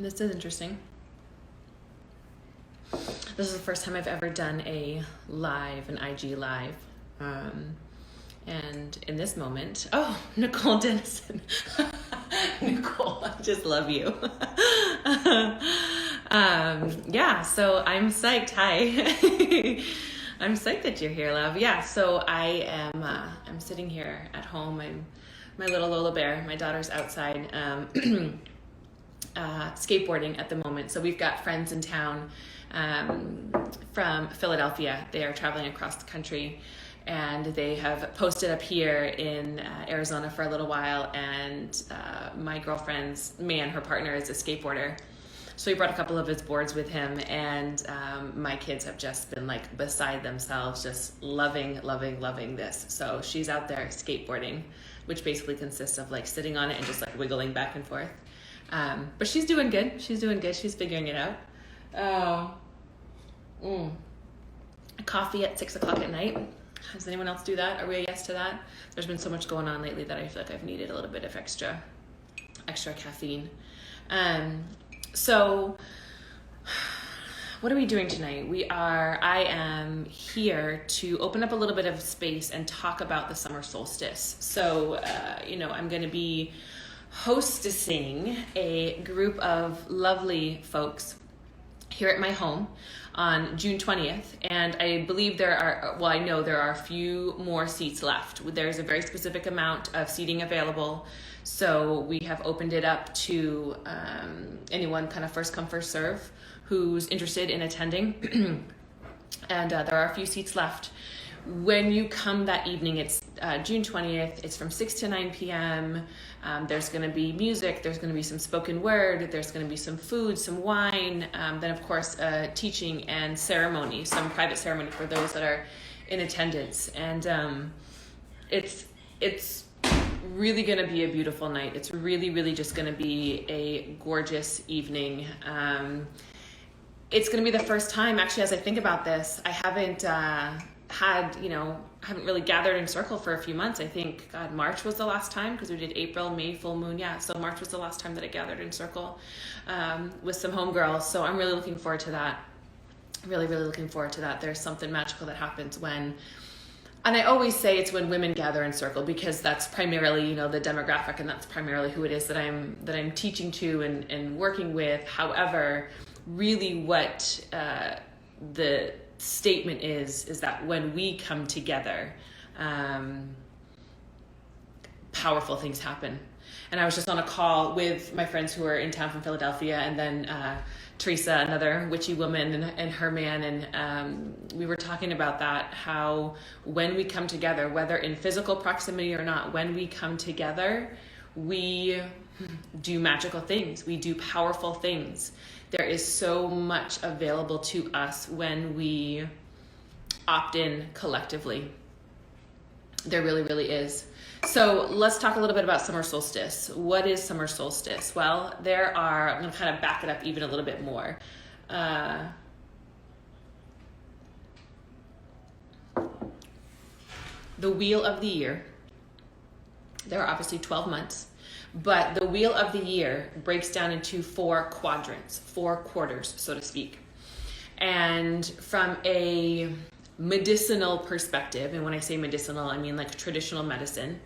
This is interesting. This is the first time I've ever done an IG live. And in this moment, Nicole Dennison. Nicole, I just love you. So I'm psyched. Hi. I'm psyched that you're here, love. Yeah, so I am I'm sitting here at home. I'm my little Lola bear. My daughter's outside skateboarding at the moment. So we've got friends in town from Philadelphia. They are traveling across the country, and they have posted up here in Arizona for a little while. And my girlfriend's man, her partner, is a skateboarder. So he brought a couple of his boards with him, and my kids have just been like beside themselves, just loving this. So she's out there skateboarding, which basically consists of like sitting on it and just like wiggling back and forth. But she's doing good. She's figuring it out. Coffee at 6 o'clock at night. Does anyone else do that? Are we a yes to that? There's been so much going on lately that I feel like I've needed a little bit of extra caffeine. So what are we doing tonight? I am here to open up a little bit of space and talk about the summer solstice. So, I'm going to be hostessing a group of lovely folks here at my home on June 20th. And I believe I know there are a few more seats left. There's a very specific amount of seating available. So we have opened it up to anyone kind of first come, first serve who's interested in attending. And there are a few seats left. When you come that evening, it's June 20th. It's from 6 to 9 p.m. There's going to be music. There's going to be some spoken word. There's going to be some food, some wine. Then, of course, teaching and ceremony, some private ceremony for those that are in attendance. And it's really going to be a beautiful night. It's really just going to be a gorgeous evening. It's going to be the first time, actually, as I think about this, I haven't haven't really gathered in circle for a few months. I think, March was the last time, because we did April, May, full moon. Yeah, so March was the last time that I gathered in circle with some homegirls. So I'm really looking forward to that. Really looking forward to that. There's something magical that happens when, and I always say it's when women gather in circle, because that's primarily, the demographic, and that's primarily who it is that I'm teaching to and working with. However, really what the statement is that when we come together, powerful things happen. And I was just on a call with my friends who are in town from Philadelphia, and then Teresa, another witchy woman, and her man, and we were talking about that, how when we come together, whether in physical proximity or not, when we come together, we do magical things, we do powerful things. There is so much available to us when we opt in collectively. There really is. So let's talk a little bit about summer solstice. What is summer solstice? Well, I'm going to kind of back it up even a little bit more. The wheel of the year, there are obviously 12 months. But the wheel of the year breaks down into 4 quadrants, 4 quarters, so to speak. And from a medicinal perspective, and when I say medicinal, I mean like traditional medicine.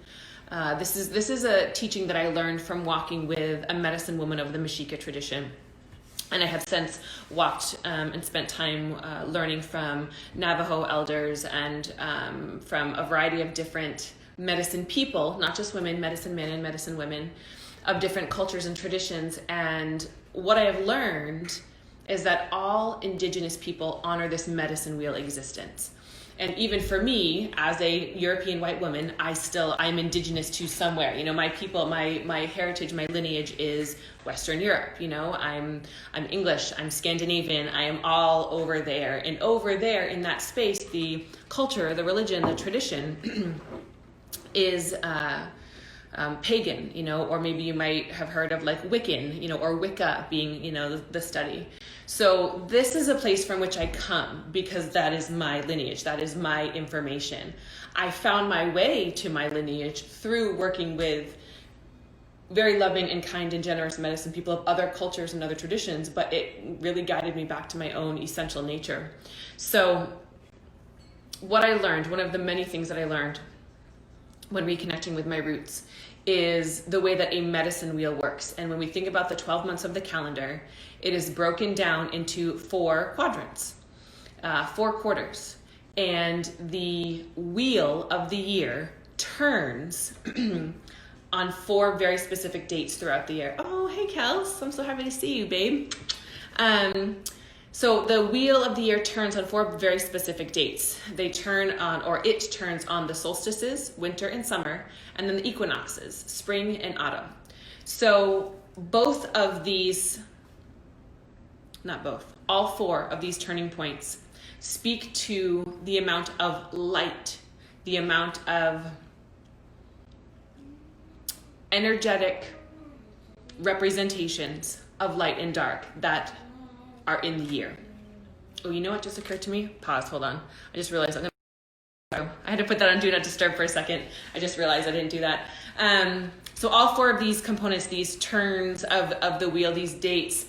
This is a teaching that I learned from walking with a medicine woman of the Mexica tradition. And I have since walked and spent time learning from Navajo elders and from a variety of different medicine people, not just women, medicine men and medicine women of different cultures and traditions. And what I have learned is that all indigenous people honor this medicine wheel existence. And even for me, as a European white woman, I'm indigenous to somewhere. My people, my heritage, my lineage is Western Europe. I'm English, I'm Scandinavian, I am all over there. And over there in that space, the culture, the religion, the tradition is pagan, or maybe you might have heard of like Wiccan, or Wicca being, the study. So this is a place from which I come because that is my lineage. That is my information. I found my way to my lineage through working with very loving and kind and generous medicine people of other cultures and other traditions, but it really guided me back to my own essential nature. So what I learned, one of the many things that I learned when reconnecting with my roots, is the way that a medicine wheel works. And when we think about the 12 months of the calendar, it is broken down into 4 quadrants, 4 quarters. And the wheel of the year turns on 4 very specific dates throughout the year. Oh, hey, Kels. I'm so happy to see you, babe. So the wheel of the year turns on 4 very specific dates. They turn on, or it turns on the solstices, winter and summer, and then the equinoxes, spring and autumn. So both of these, not both, all 4 of these turning points speak to the amount of light, the amount of energetic representations of light and dark that are in the year. Oh, you know what just occurred to me? Pause, hold on. I just realized I had to put that on Do Not Disturb for a second. I just realized I didn't do that. So all 4 of these components, these turns of the wheel, these dates,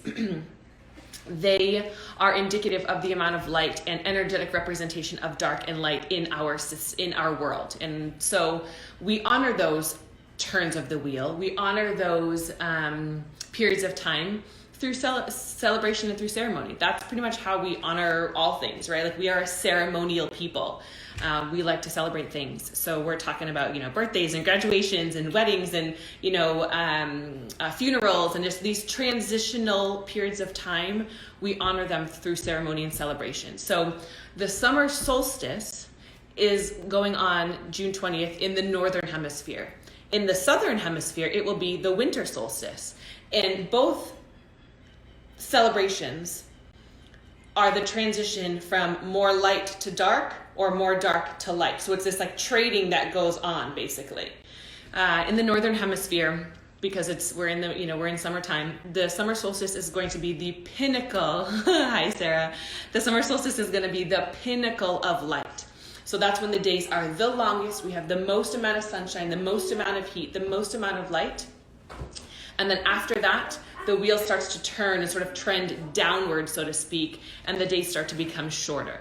they are indicative of the amount of light and energetic representation of dark and light in our world. And so we honor those turns of the wheel. We honor those periods of time through celebration and through ceremony. That's pretty much how we honor all things, right? Like, we are a ceremonial people. We like to celebrate things. So we're talking about, birthdays and graduations and weddings and, funerals and just these transitional periods of time. We honor them through ceremony and celebration. So the summer solstice is going on June 20th in the Northern Hemisphere. In the Southern Hemisphere, it will be the winter solstice. And both celebrations are the transition from more light to dark or more dark to light. So it's this like trading that goes on, basically. In the Northern Hemisphere, because we're in summertime, the summer solstice is going to be the pinnacle. Hi, Sarah. The summer solstice is going to be the pinnacle of light. So that's when the days are the longest. We have the most amount of sunshine, the most amount of heat, the most amount of light. And then after that, the wheel starts to turn and sort of trend downward, so to speak, and the days start to become shorter.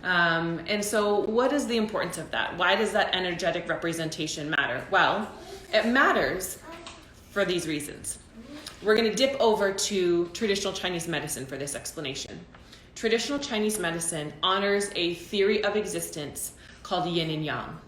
And so what is the importance of that? Why does that energetic representation matter? Well, it matters for these reasons. We're going to dip over to traditional Chinese medicine for this explanation. Traditional Chinese medicine honors a theory of existence called yin and yang.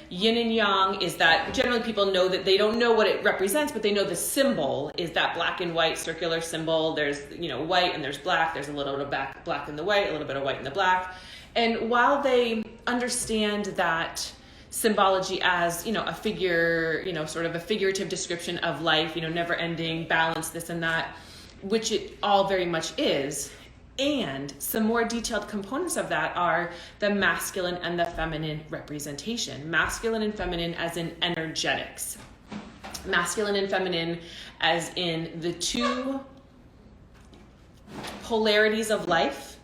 Yin and yang is that generally people know that they don't know what it represents, but they know the symbol is that black and white circular symbol. There's, white and there's black. There's a little bit of black in the white, a little bit of white in the black. And while they understand that symbology as, a figure, sort of a figurative description of life, never ending, balance, this and that, which it all very much is. And some more detailed components of that are the masculine and the feminine representation. Masculine and feminine as in energetics. Masculine and feminine as in the 2 polarities of life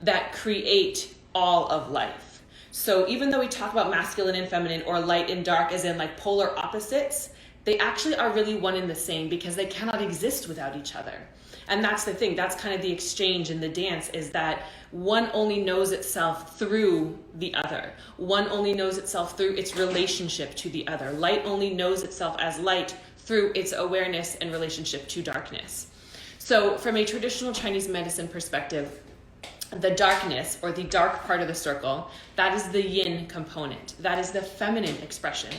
that create all of life. So even though we talk about masculine and feminine or light and dark as in like polar opposites, they actually are really one and the same because they cannot exist without each other. And that's the thing, that's kind of the exchange in the dance, is that one only knows itself through the other. One only knows itself through its relationship to the other. Light only knows itself as light through its awareness and relationship to darkness. So from a traditional Chinese medicine perspective, the darkness, or the dark part of the circle, that is the yin component. That is the feminine expression.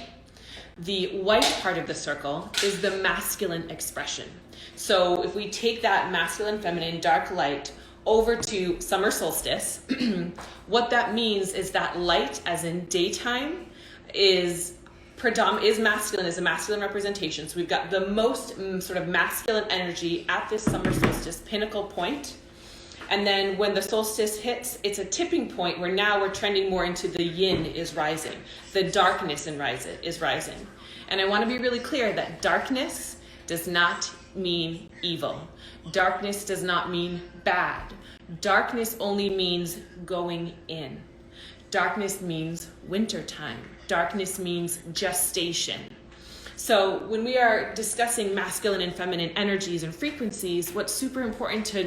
The white part of the circle is the masculine expression. So if we take that masculine, feminine, dark, light over to summer solstice, what that means is that light, as in daytime, is masculine, is a masculine representation. So we've got the most sort of masculine energy at this summer solstice pinnacle point. And then when the solstice hits, it's a tipping point where now we're trending more into the yin is rising. The darkness is rising. And I want to be really clear that darkness does not mean evil. Darkness does not mean bad. Darkness only means going in. Darkness means wintertime. Darkness means gestation. So when we are discussing masculine and feminine energies and frequencies, what's super important to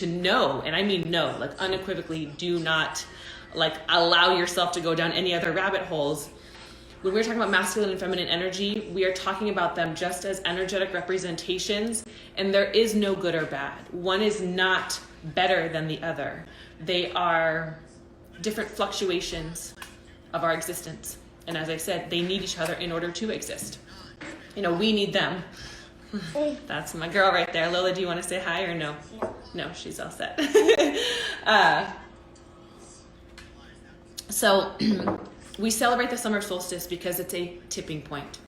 know, and I mean know, like unequivocally, do not like allow yourself to go down any other rabbit holes. When we're talking about masculine and feminine energy, we are talking about them just as energetic representations, and there is no good or bad. One is not better than the other. They are different fluctuations of our existence. And as I said, they need each other in order to exist. You know, we need them. That's my girl right there. Lola, do you want to say hi or no? No, she's all set. So we celebrate the summer solstice because it's a tipping point.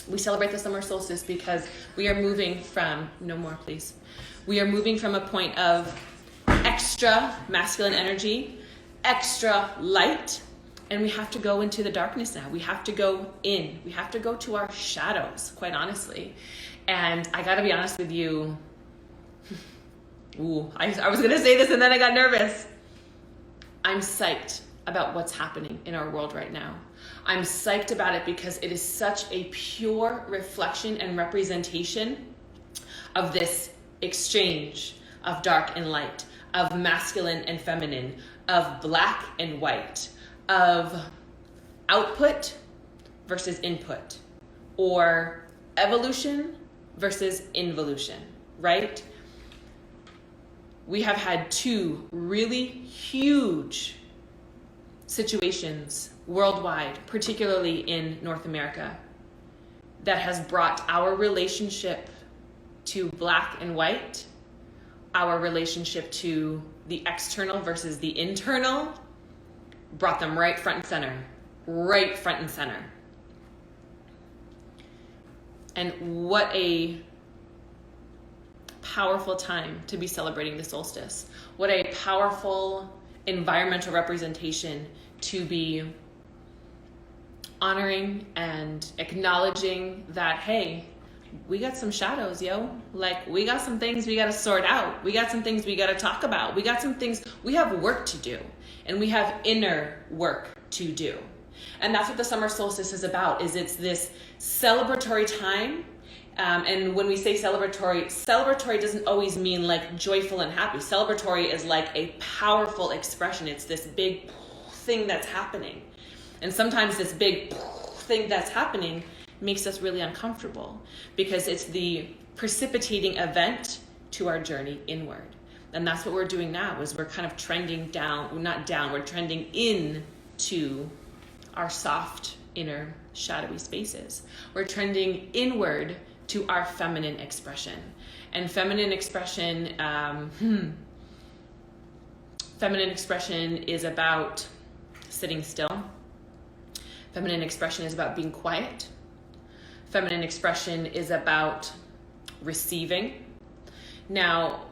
We celebrate the summer solstice because we are moving from, no more please. We are moving from a point of extra masculine energy, extra light, and we have to go into the darkness now. We have to go in. We have to go to our shadows, quite honestly. And I gotta be honest with you. I was gonna say this and then I got nervous. I'm psyched about what's happening in our world right now. I'm psyched about it because it is such a pure reflection and representation of this exchange of dark and light, of masculine and feminine, of black and white, of output versus input, or evolution versus involution, right? We have had two really huge situations worldwide, particularly in North America, that has brought our relationship to black and white, our relationship to the external versus the internal, brought them right front and center, right front and center. And what a powerful time to be celebrating the solstice. What a powerful environmental representation to be honoring and acknowledging that, hey, we got some shadows, yo. Like, we got some things we got to sort out. We got some things we got to talk about. We got some things, we have work to do. And we have inner work to do. And that's what the summer solstice is about, is it's this celebratory time. And when we say celebratory doesn't always mean like joyful and happy. Celebratory is like a powerful expression. It's this big thing that's happening. And sometimes this big thing that's happening makes us really uncomfortable because it's the precipitating event to our journey inward. And that's what we're doing now, is we're kind of trending down, not down, we're trending into our soft, inner, shadowy spaces. We're trending inward to our feminine expression. And feminine expression is about sitting still. Feminine expression is about being quiet. Feminine expression is about receiving. Now,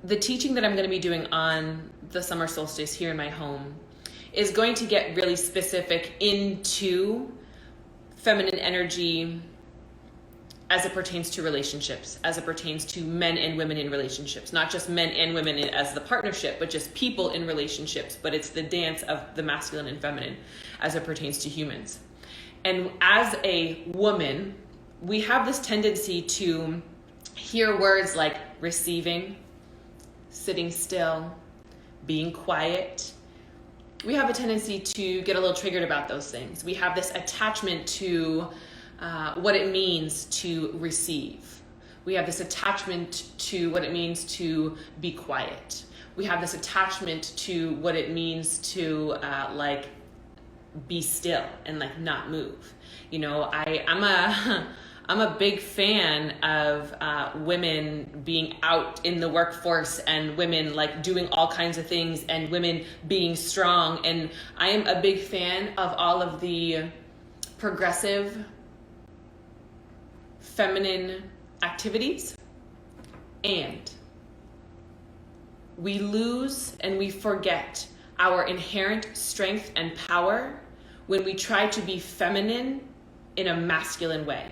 the teaching that I'm going to be doing on the summer solstice here in my home is going to get really specific into feminine energy as it pertains to relationships, as it pertains to men and women in relationships, not just men and women as the partnership, but just people in relationships. But it's the dance of the masculine and feminine as it pertains to humans. And as a woman, we have this tendency to hear words like receiving, sitting still, being quiet. We have a tendency to get a little triggered about those things. We have this attachment to what it means to receive. We have this attachment to what it means to be quiet. We have this attachment to what it means to like be still and like not move. You know, I'm a big fan of women being out in the workforce and women like doing all kinds of things and women being strong. And I am a big fan of all of the progressive feminine activities. And we lose and we forget our inherent strength and power when we try to be feminine in a masculine way.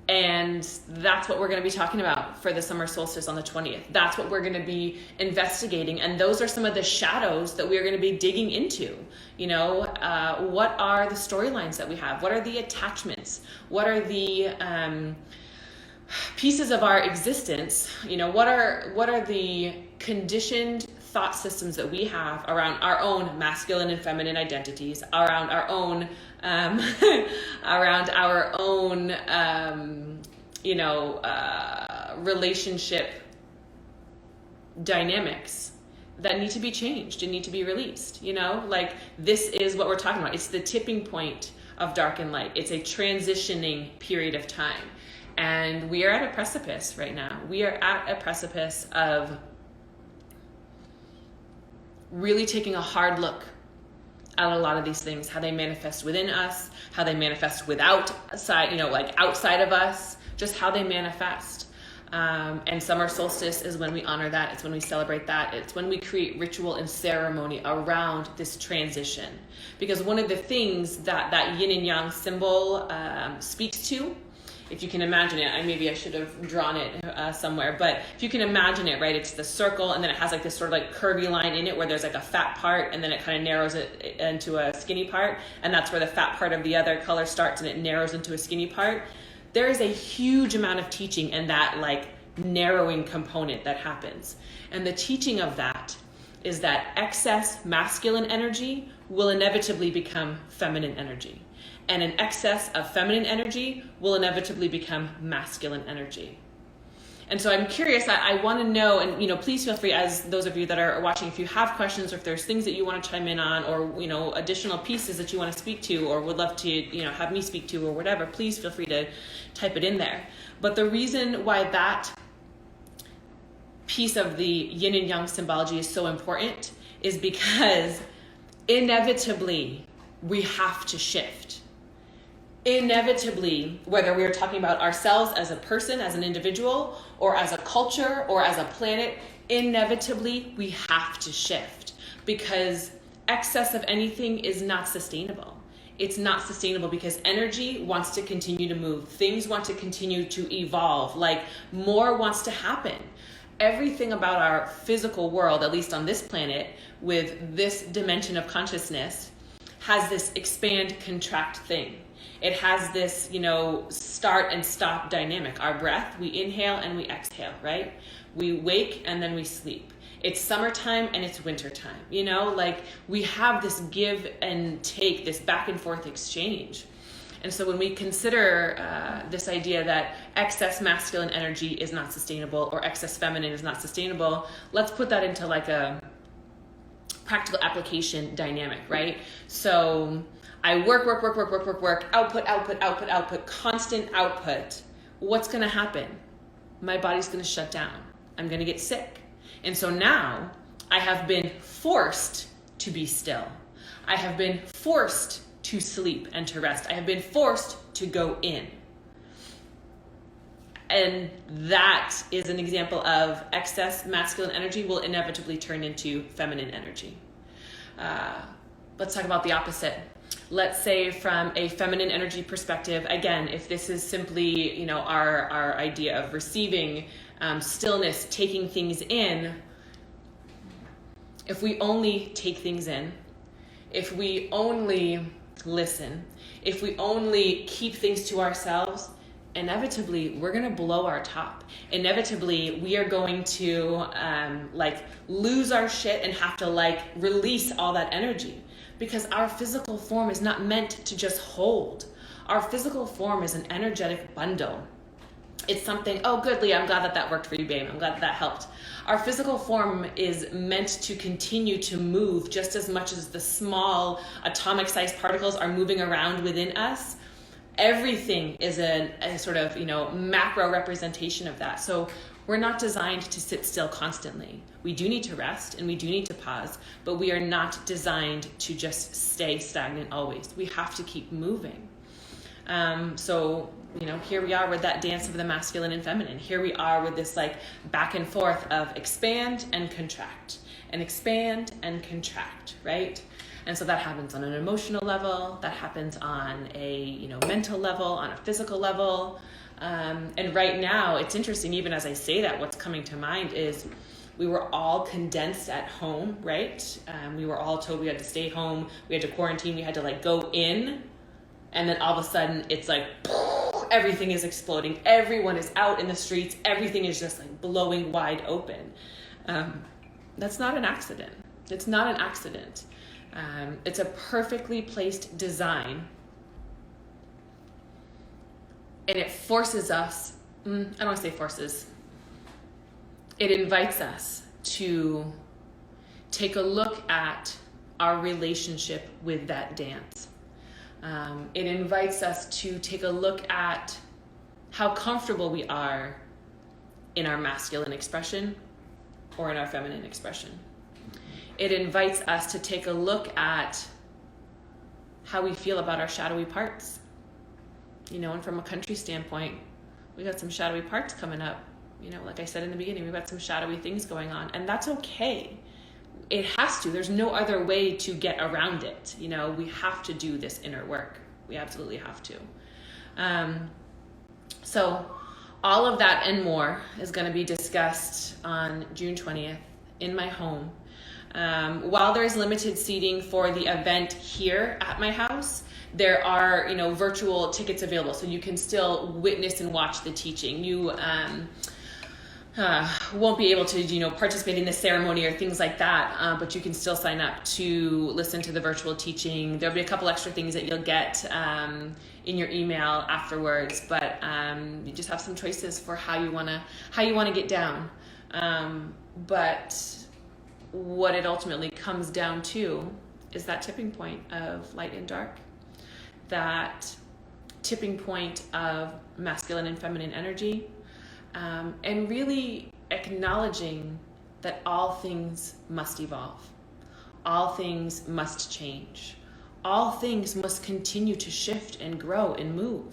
And that's what we're going to be talking about for the summer solstice on the 20th. That's what we're going to be investigating. And those are some of the shadows that we're going to be digging into. You know, what are the storylines that we have? What are the attachments? What are the pieces of our existence? You know, what are the conditioned thought systems that we have around our own masculine and feminine identities, around our own relationship dynamics that need to be changed and need to be released. You know, like, this is what we're talking about. It's the tipping point of dark and light. It's a transitioning period of time. And we are at a precipice right now. We are at a precipice of really taking a hard look at a lot of these things, how they manifest within us, how they manifest outside of us, just how they manifest. And summer solstice is when we honor that. It's when we celebrate that. It's when we create ritual and ceremony around this transition. Because one of the things that yin and yang symbol speaks to, if you can imagine it, maybe I should have drawn it somewhere, but if you can imagine it, right, it's the circle, and then it has like this sort of like curvy line in it where there's like a fat part, and then it kind of narrows it into a skinny part, and that's where the fat part of the other color starts, and it narrows into a skinny part. There is a huge amount of teaching in that like narrowing component that happens. And the teaching of that is that excess masculine energy will inevitably become feminine energy. And an excess of feminine energy will inevitably become masculine energy. And so I'm curious, I want to know, and, you know, please feel free, as those of you that are watching, if you have questions or if there's things that you want to chime in on, or, you know, additional pieces that you want to speak to, or would love to, you know, have me speak to, or whatever, please feel free to type it in there. But the reason why that piece of the yin and yang symbology is so important is because inevitably we have to shift. Inevitably, whether we are talking about ourselves as a person, as an individual, or as a culture, or as a planet, inevitably we have to shift, because excess of anything is not sustainable. It's not sustainable because energy wants to continue to move. Things want to continue to evolve. Like, more wants to happen. Everything about our physical world, at least on this planet, with this dimension of consciousness, has this expand, contract thing. It has this, you know, start and stop dynamic. Our breath, we inhale and we exhale, right? We wake and then we sleep. It's summertime and it's wintertime, you know, like, we have this give and take, this back and forth exchange. And so when we consider this idea that excess masculine energy is not sustainable, or excess feminine is not sustainable, let's put that into like a practical application dynamic, right? So I work, output, constant output. What's going to happen? My body's going to shut down. I'm going to get sick. And so now I have been forced to be still. I have been forced to sleep and to rest. I have been forced to go in. And that is an example of excess masculine energy will inevitably turn into feminine energy. Let's talk about the opposite. Let's say from a feminine energy perspective, again, if this is simply, you know, our idea of receiving stillness, taking things in, if we only take things in, if we only listen, if we only keep things to ourselves, inevitably we're going to blow our top. Inevitably we are going to lose our shit and have to release all that energy. Because our physical form is not meant to just hold. Our physical form is an energetic bundle. It's something, oh good, Leah, I'm glad that worked for you, babe. I'm glad that helped. Our physical form is meant to continue to move just as much as the small atomic-sized particles are moving around within us. Everything is a sort of, you know, macro representation of that. So we're not designed to sit still constantly. We do need to rest and we do need to pause, but we are not designed to just stay stagnant always. We have to keep moving. So, you know, here we are with that dance of the masculine and feminine. Here we are with this back and forth of expand and contract, and expand and contract, right? And so that happens on an emotional level, that happens on a, you know, mental level, on a physical level. And right now, it's interesting, even as I say that, what's coming to mind is we were all condensed at home, right? We were all told we had to stay home, we had to quarantine, we had to like go in, and then all of a sudden it's like, everything is exploding. Everyone is out in the streets. Everything is just like blowing wide open. That's not an accident. It's not an accident. It's a perfectly placed design. And it forces us, I don't want to say forces, it invites us to take a look at our relationship with that dance. It invites us to take a look at how comfortable we are in our masculine expression or in our feminine expression. It invites us to take a look at how we feel about our shadowy parts. You know, and from a country standpoint, we got some shadowy parts coming up. You know, like I said in the beginning, we've got some shadowy things going on, and that's okay. It has to. There's no other way to get around it. You know, we have to do this inner work. We absolutely have to. So all of that and more is going to be discussed on June 20th in my home. While there is limited seating for the event here at my house, there are, virtual tickets available, so you can still witness and watch the teaching. You won't be able to, participate in the ceremony or things like that, but you can still sign up to listen to the virtual teaching. There'll be a couple extra things that you'll get in your email afterwards, but you just have some choices for how you wanna get down. But what it ultimately comes down to is that tipping point of light and dark, that tipping point of masculine and feminine energy, and really acknowledging that all things must evolve. All things must change. All things must continue to shift and grow and move,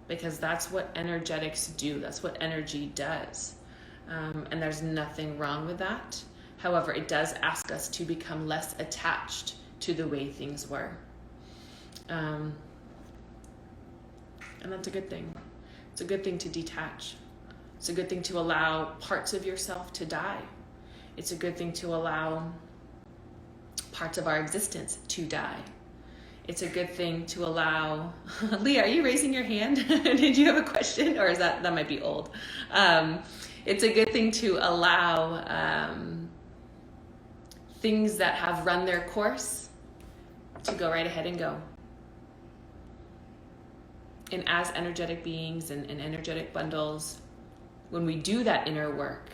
because that's what energetics do. That's what energy does. And there's nothing wrong with that. However, it does ask us to become less attached to the way things were. And that's a good thing. It's a good thing to detach. It's a good thing to allow parts of yourself to die. It's a good thing to allow parts of our existence to die. It's a good thing to allow... Leah, are you raising your hand? Did you have a question? Or is that might be old? It's a good thing to allow things that have run their course to go right ahead and go. And as energetic beings and energetic bundles, when we do that inner work,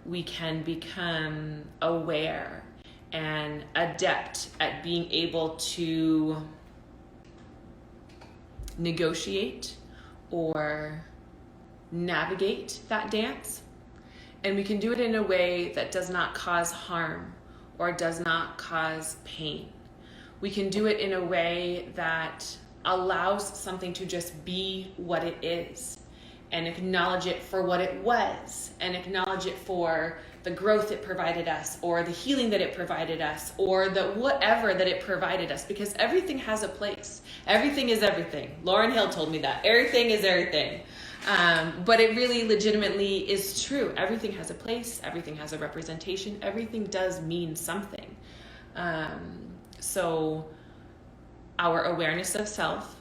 we can become aware and adept at being able to negotiate or navigate that dance. And we can do it in a way that does not cause harm or does not cause pain. We can do it in a way that allows something to just be what it is, and acknowledge it for what it was, and acknowledge it for the growth it provided us, or the healing that it provided us, or the whatever that it provided us, because everything has a place. Everything is everything. Lauryn Hill told me that. Everything is everything. But it really legitimately is true. Everything has a place. Everything has a representation. Everything does mean something. So our awareness of self,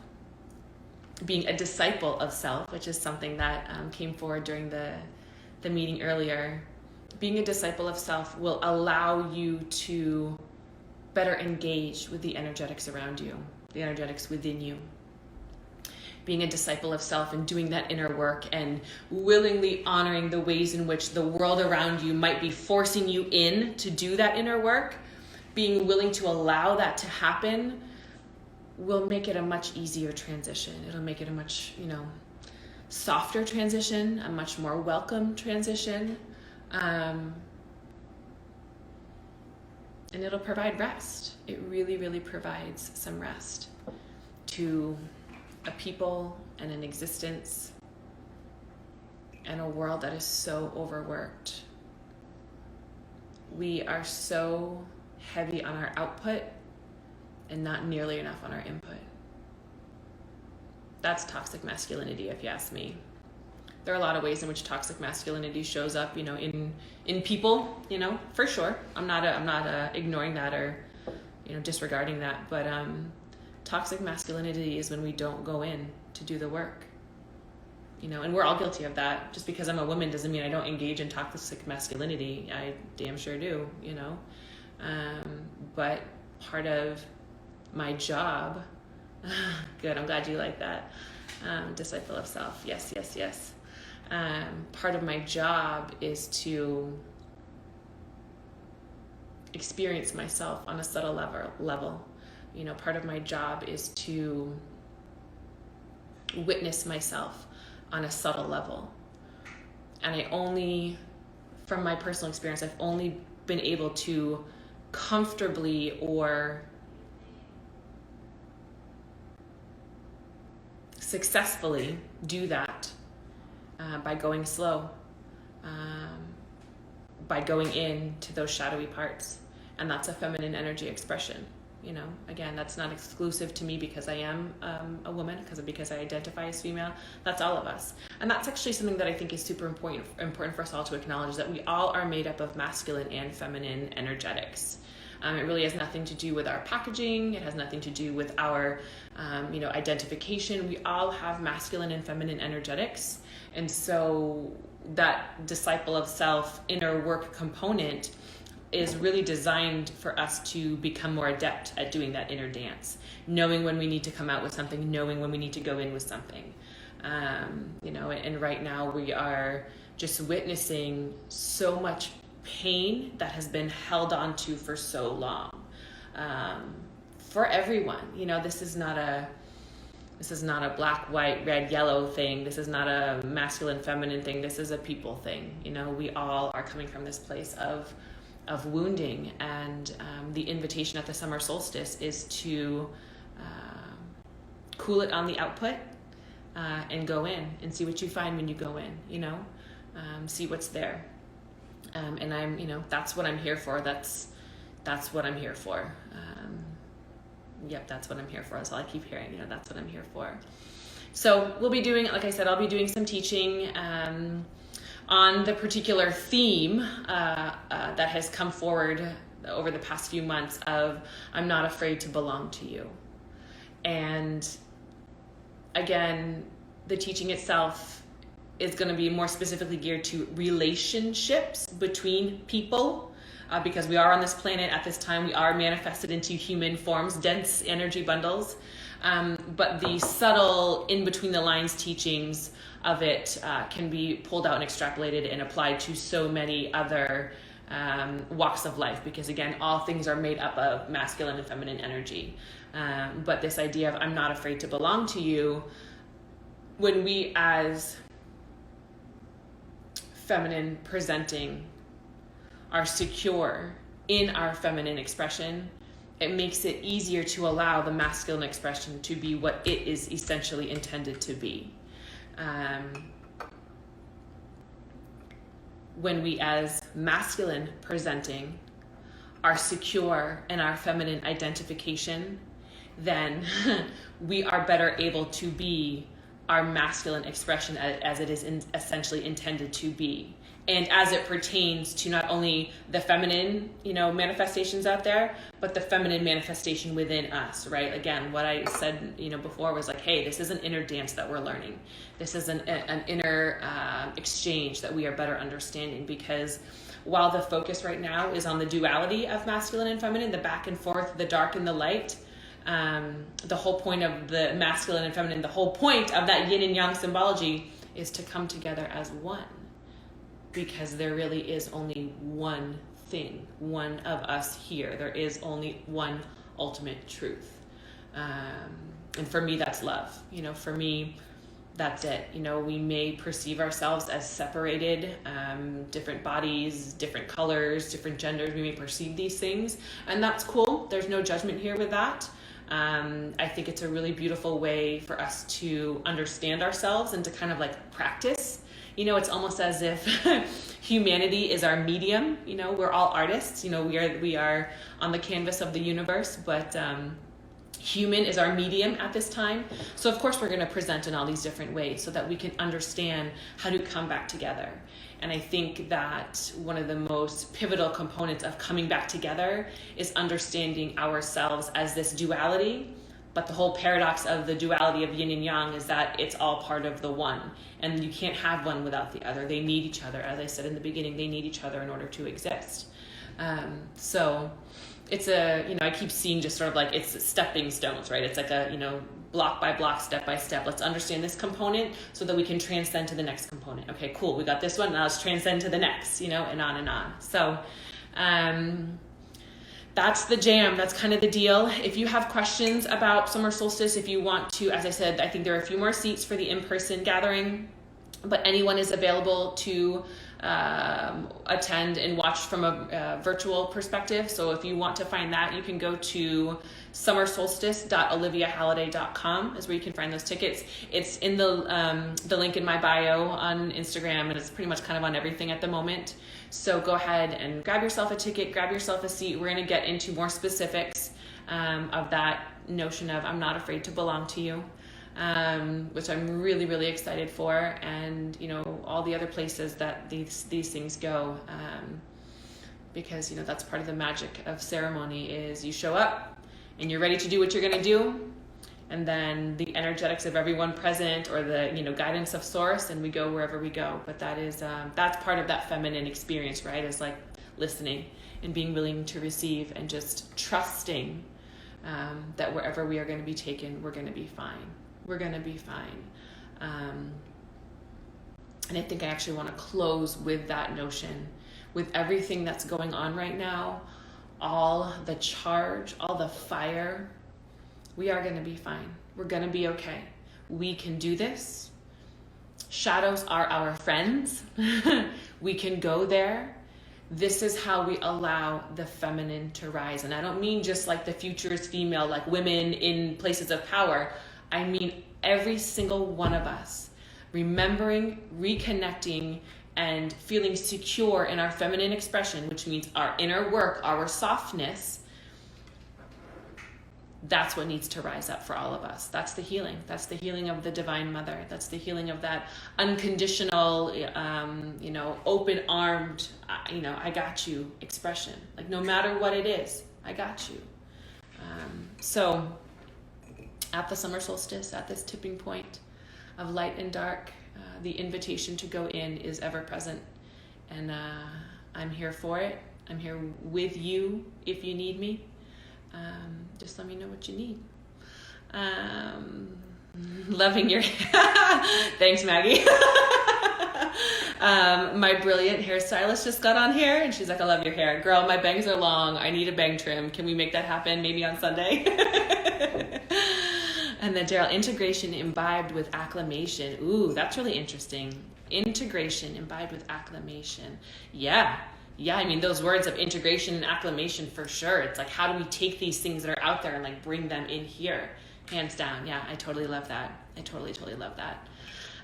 being a disciple of self, which is something that came forward during the meeting earlier, being a disciple of self will allow you to better engage with the energetics around you, the energetics within you. Being a disciple of self and doing that inner work and willingly honoring the ways in which the world around you might be forcing you in to do that inner work, being willing to allow that to happen will make it a much easier transition. It'll make it a much, softer transition, a much more welcome transition. And it'll provide rest. It really, really provides some rest to a people and an existence and a world that is so overworked. We are so heavy on our output and not nearly enough on our input. That's toxic masculinity, if you ask me. There are a lot of ways in which toxic masculinity shows up, in people, for sure. I'm not ignoring that or, disregarding that. But toxic masculinity is when we don't go in to do the work, and we're all guilty of that. Just because I'm a woman doesn't mean I don't engage in toxic masculinity. I damn sure do, But part of my job, good, I'm glad you like that. Disciple of self. Yes. Part of my job is to experience myself on a subtle level. Part of my job is to witness myself on a subtle level. And from my personal experience, I've only been able to comfortably or successfully do that by going slow, by going into those shadowy parts. And that's a feminine energy expression. Again, that's not exclusive to me because I am a woman, because I identify as female. That's all of us. And that's actually something that I think is super important for us all to acknowledge, that we all are made up of masculine and feminine energetics. It really has nothing to do with our packaging. It has nothing to do with our, identification. We all have masculine and feminine energetics. And so that disciple of self inner work component is really designed for us to become more adept at doing that inner dance, knowing when we need to come out with something, knowing when we need to go in with something. And right now we are just witnessing so much pain that has been held on to for so long, for everyone. This is not a black, white, red, yellow thing. This is not a masculine, feminine thing. This is a people thing. We all are coming from this place of wounding, and the invitation at the summer solstice is to cool it on the output and go in and see what you find when you go in. See what's there. And I'm, that's what I'm here for. That's what I'm here for. Yep, that's what I'm here for. That's all I keep hearing. That's what I'm here for. So we'll be doing, like I said, I'll be doing some teaching on the particular theme that has come forward over the past few months of I'm not afraid to belong to you. And again, the teaching itself is going to be more specifically geared to relationships between people, because we are on this planet at this time. We are manifested into human forms, dense energy bundles. But the subtle in between the lines teachings of it can be pulled out and extrapolated and applied to so many other walks of life, because again, all things are made up of masculine and feminine energy. But this idea of I'm not afraid to belong to you, when we as feminine presenting are secure in our feminine expression, it makes it easier to allow the masculine expression to be what it is essentially intended to be. When we as masculine presenting are secure in our feminine identification, then we are better able to be our masculine expression as it is essentially intended to be. And as it pertains to not only the feminine, manifestations out there, but the feminine manifestation within us, right? Again, what I said, before was like, hey, this is an inner dance that we're learning. This is an inner exchange that we are better understanding, because while the focus right now is on the duality of masculine and feminine, the back and forth, the dark and the light, the whole point of the masculine and feminine, the whole point of that yin and yang symbology is to come together as one. Because there really is only one thing, one of us here. There is only one ultimate truth. And for me, that's love. For me, that's it. We may perceive ourselves as separated, different bodies, different colors, different genders. We may perceive these things, and that's cool. There's no judgment here with that. I think it's a really beautiful way for us to understand ourselves and to kind of like practice. It's almost as if humanity is our medium. We're all artists. We are on the canvas of the universe, but human is our medium at this time. So of course we're going to present in all these different ways so that we can understand how to come back together. And I think that one of the most pivotal components of coming back together is understanding ourselves as this duality. But the whole paradox of the duality of yin and yang is that it's all part of the one. And you can't have one without the other. They need each other. As I said in the beginning, they need each other in order to exist. So it's I keep seeing just sort of like it's stepping stones, right? It's like a, block by block, step by step. Let's understand this component so that we can transcend to the next component. Okay, cool. We got this one. Now let's transcend to the next, and on and on. So, that's the jam. That's kind of the deal. If you have questions about Summer Solstice, if you want to, as I said, I think there are a few more seats for the in-person gathering, but anyone is available to attend and watch from a virtual perspective. So if you want to find that, you can go to summersolstice.oliviahalliday.com is where you can find those tickets. It's in the link in my bio on Instagram, and it's pretty much kind of on everything at the moment. So go ahead and grab yourself a ticket, grab yourself a seat. We're going to get into more specifics of that notion of I'm not afraid to belong to you, which I'm really, really excited for. And, all the other places that these things go, because, that's part of the magic of ceremony is you show up and you're ready to do what you're going to do. And then the energetics of everyone present, or the guidance of source, and we go wherever we go. But that is that's part of that feminine experience, right? Is like listening and being willing to receive and just trusting that wherever we are going to be taken, we're going to be fine. We're going to be fine. And I think I actually want to close with that notion. With everything that's going on right now, all the charge, all the fire, we are going to be fine. We're going to be okay. We can do this. Shadows are our friends. We can go there. This is how we allow the feminine to rise. And I don't mean just like the future is female, like women in places of power. I mean every single one of us remembering, reconnecting, and feeling secure in our feminine expression, which means our inner work, our softness. That's what needs to rise up for all of us. That's the healing. That's the healing of the Divine Mother. That's the healing of that unconditional, open-armed, I got you expression. Like no matter what it is, I got you. So at the summer solstice, at this tipping point of light and dark, the invitation to go in is ever present. And I'm here for it. I'm here with you if you need me. Just let me know what you need. Loving your thanks, Maggie. My brilliant hairstylist just got on here and she's like, I love your hair. Girl, my bangs are long. I need a bang trim. Can we make that happen maybe on Sunday? And then Daryl, integration imbibed with acclamation. Ooh, that's really interesting. Integration imbibed with acclamation. Yeah, I mean, those words of integration and acclamation for sure. It's like, how do we take these things that are out there and like bring them in here? Hands down. Yeah, I totally love that. I totally love that.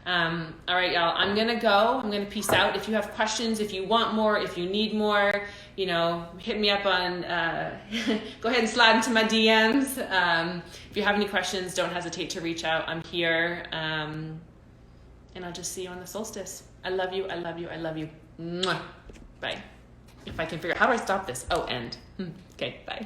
All right, y'all, I'm going to go. I'm going to peace out. If you have questions, if you want more, if you need more, hit me up on, go ahead and slide into my DMs. If you have any questions, don't hesitate to reach out. I'm here. And I'll just see you on the solstice. I love you. I love you. I love you. Mwah. Bye. If I can figure out, how do I stop this? Oh, end. Okay, bye.